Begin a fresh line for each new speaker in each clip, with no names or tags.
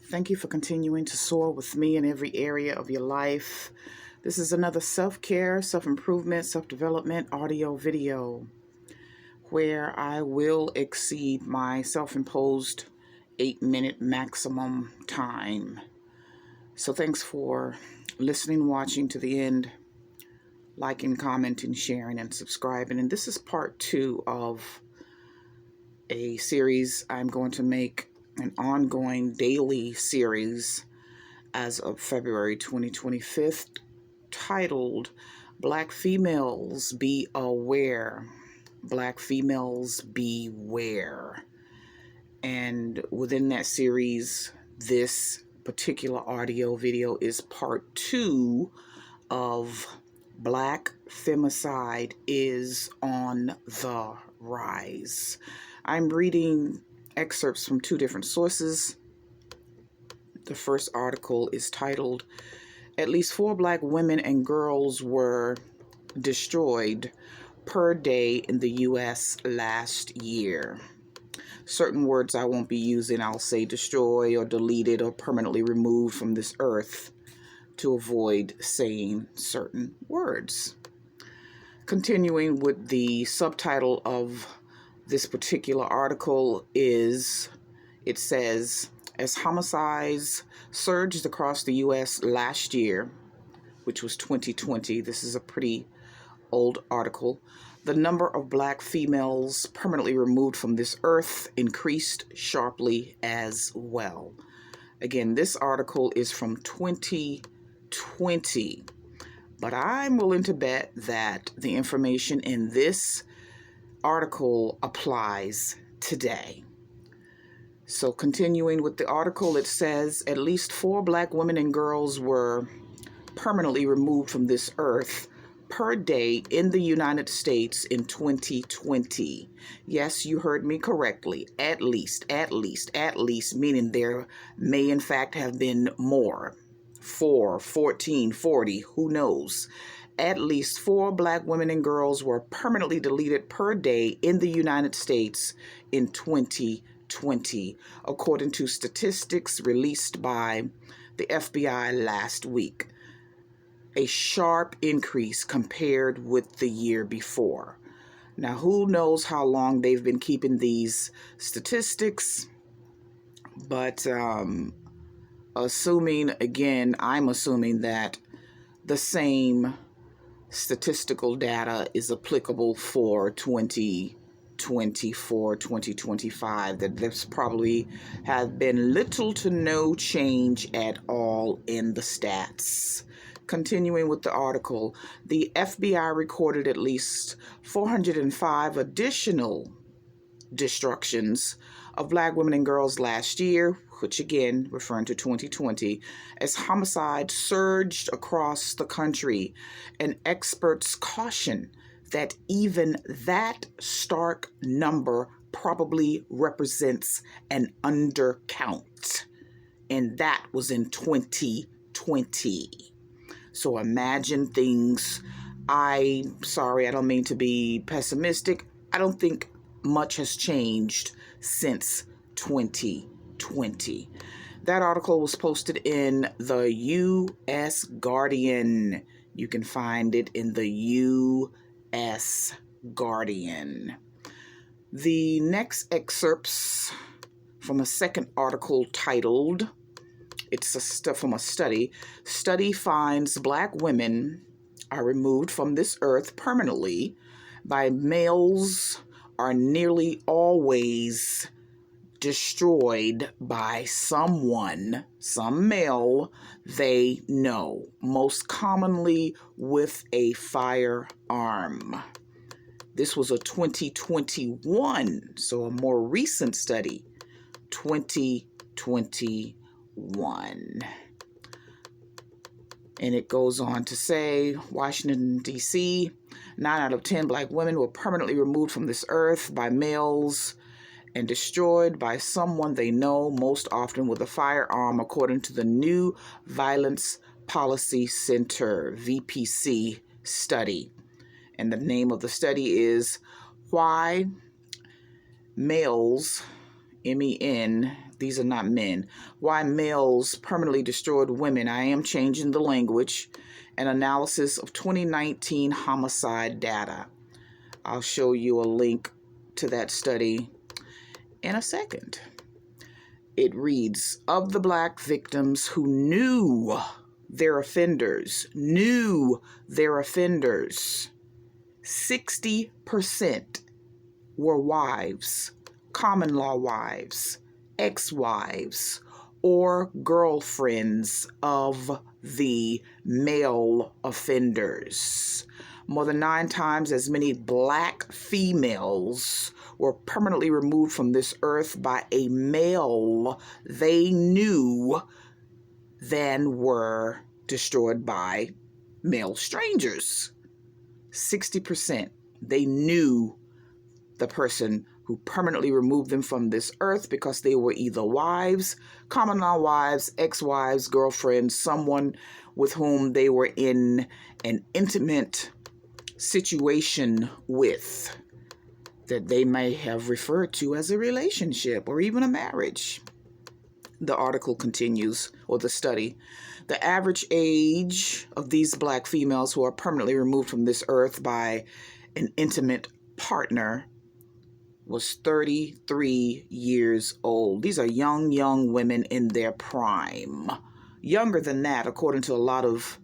Thank you for continuing to soar with me in every area of your life. This is another self-care, self-improvement, self-development audio video where I will exceed my self-imposed 8-minute maximum time. So thanks for listening, watching to the end, liking, commenting, sharing, and subscribing. And this is part 2 of a series I'm going to make, an ongoing daily series as of February 2025, titled Black Females Be Aware. Black Females Beware. And within that series, this particular audio video is part 2 of Black Femicide is on the Rise. I'm reading excerpts from 2 different sources. The first article is titled, "At least 4 Black women and girls were destroyed per day in the U.S. last year." Certain words I won't be using. I'll say destroy or deleted or permanently removed from this earth to avoid saying certain words. Continuing with the subtitle of this particular article is, it says, as homicides surged across the U.S. last year, which was 2020, this is a pretty old article, the number of Black females permanently removed from this earth increased sharply as well. Again, this article is from 2020, but I'm willing to bet that the information in this article applies today. So continuing with the article, it says at least 4 Black women and girls were permanently removed from this earth per day in the United States in 2020. Yes, you heard me correctly. At least, meaning there may in fact have been more. 4, 14, 40, who knows? At least 4 Black women and girls were permanently deleted per day in the United States in 2020, according to statistics released by the FBI last week. A sharp increase compared with the year before. Now, who knows how long they've been keeping these statistics, but I'm assuming that the same statistical data is applicable for 2024, 2025, that there's probably have been little to no change at all in the stats. Continuing with the article, the FBI recorded at least 405 additional destructions of Black women and girls last year, which again, referring to 2020, as homicide surged across the country, and experts caution that even that stark number probably represents an undercount, and that was in 2020. So imagine things. I'm sorry, I don't mean to be pessimistic. I don't think much has changed since 2020. That article was posted in the U.S. Guardian. You can find it in the U.S. Guardian. The next excerpts from a second article titled, it's from a study. Study finds Black women are removed from this earth permanently by males are nearly always destroyed by someone, some male they know, most commonly with a firearm. This was a 2021, so a more recent study, 2021. And it goes on to say, Washington, D.C., 9 out of 10 Black women were permanently removed from this earth by males and destroyed by someone they know, most often with a firearm, according to the New Violence Policy Center, VPC study. And the name of the study is Why Males, MEN, These are not men. Why males permanently destroyed women. I am changing the language. An analysis of 2019 homicide data. I'll show you a link to that study in a second. It reads, of the Black victims who knew their offenders, 60% were wives, common law wives, ex-wives, or girlfriends of the male offenders. More than 9 times as many Black females were permanently removed from this earth by a male they knew than were destroyed by male strangers. 60%. They knew the person who permanently removed them from this earth because they were either wives, common law wives, ex-wives, girlfriends, someone with whom they were in an intimate situation with, that they may have referred to as a relationship or even a marriage. The article continues, or the study. The average age of these Black females who are permanently removed from this earth by an intimate partner was 33 years old. These are young women in their prime. Younger than that, according to a lot of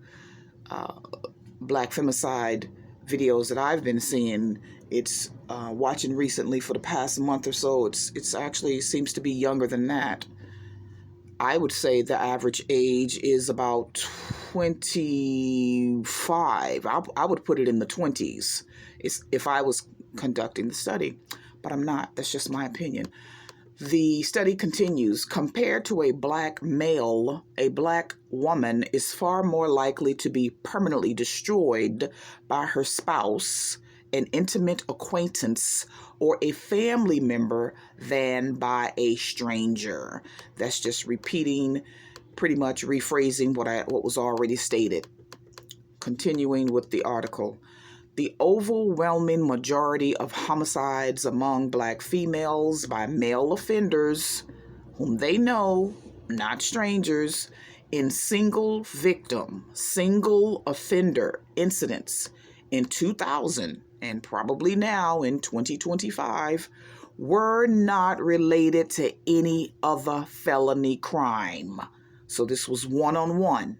Black femicide videos that I've been seeing. It's watching recently for the past month or so. It's actually seems to be younger than that. I would say the average age is about 25. I would put it in the 20s if I was conducting the study, but I'm not. That's just my opinion. The study continues. Compared to a Black male, a Black woman is far more likely to be permanently destroyed by her spouse, an intimate acquaintance, or a family member than by a stranger. That's just repeating, pretty much rephrasing what was already stated. Continuing with the article. The overwhelming majority of homicides among Black females by male offenders, whom they know, not strangers, in single offender incidents in 2000 and probably now in 2025 were not related to any other felony crime. So this was one-on-one,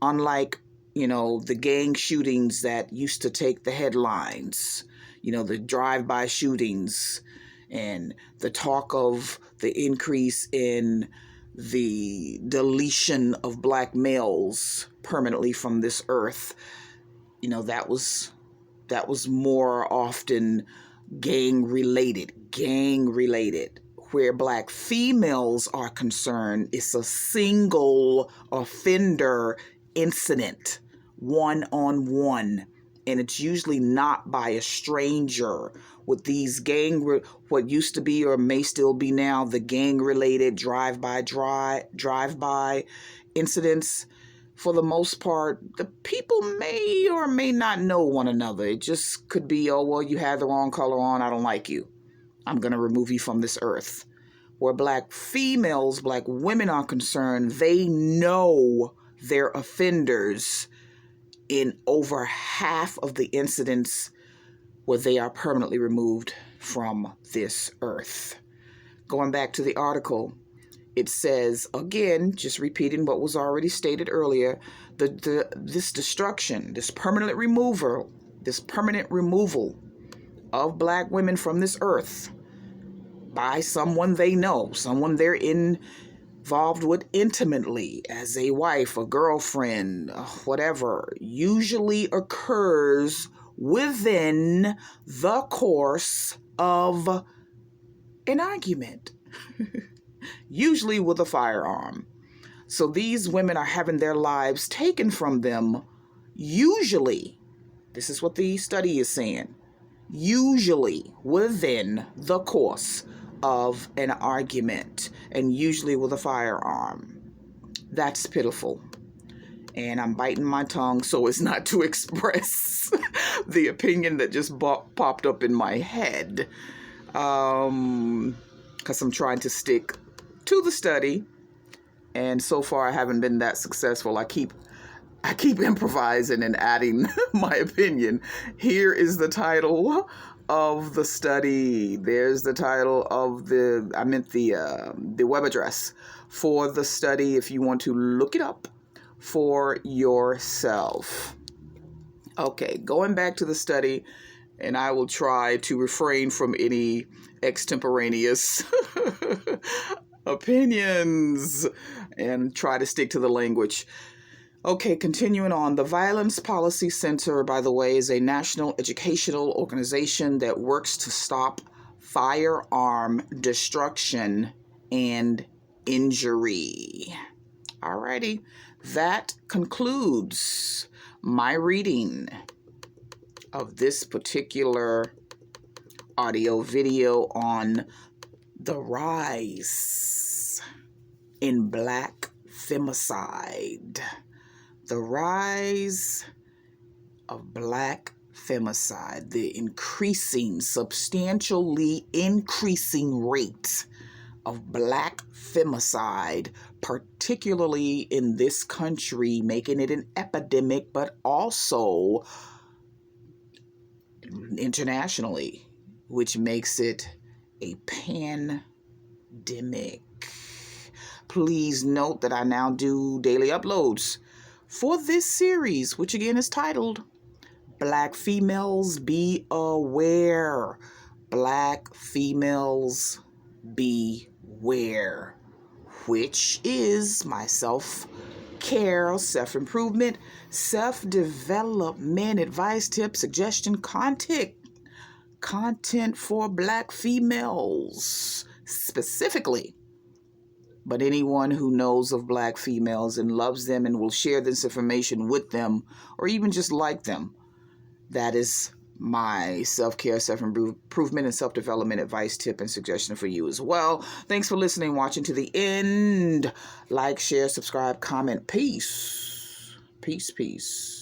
unlike the gang shootings that used to take the headlines, the drive-by shootings, and the talk of the increase in the deletion of Black males permanently from this earth. That was more often gang related. Where Black females are concerned, it's a single offender incident, one-on-one, and it's usually not by a stranger. With these what used to be or may still be now the gang-related drive-by incidents, for the most part, the people may or may not know one another. It just could be, oh, well, you had the wrong color on, I don't like you, I'm going to remove you from this earth. Where Black females, Black women are concerned, they know their offenders in over half of the incidents where they are permanently removed from this earth. Going back to the article, it says, again, just repeating what was already stated earlier, this destruction, this permanent removal of Black women from this earth by someone they know, someone they're involved with intimately as a wife, a girlfriend, whatever, usually occurs within the course of an argument, usually with a firearm. So these women are having their lives taken from them, usually, this is what the study is saying, usually within the course of an argument, and usually with a firearm. That's pitiful. And I'm biting my tongue so as not to express the opinion that just popped up in my head. Because I'm trying to stick to the study. And so far, I haven't been that successful. I keep improvising and adding my opinion. Here is the title of the study. There's the title of the web address for the study if you want to look it up for yourself. Okay, going back to the study, and I will try to refrain from any extemporaneous opinions and try to stick to the language. Okay, continuing on. The Violence Policy Center, by the way, is a national educational organization that works to stop firearm destruction and injury. Alrighty, that concludes my reading of this particular audio video on the rise in Black femicide. The rise of Black femicide, the substantially increasing rate of Black femicide, particularly in this country, making it an epidemic, but also internationally, which makes it a pandemic. Please note that I now do daily uploads for this series, which again is titled Black Females Beware. Black Females Beware, which is my self-care, self-improvement, self-development, advice, tips, suggestion, content for Black females specifically. But anyone who knows of Black females and loves them and will share this information with them or even just like them, that is my self-care, self-improvement, and self-development advice, tip, and suggestion for you as well. Thanks for listening, watching to the end. Like, share, subscribe, comment. Peace. Peace, peace.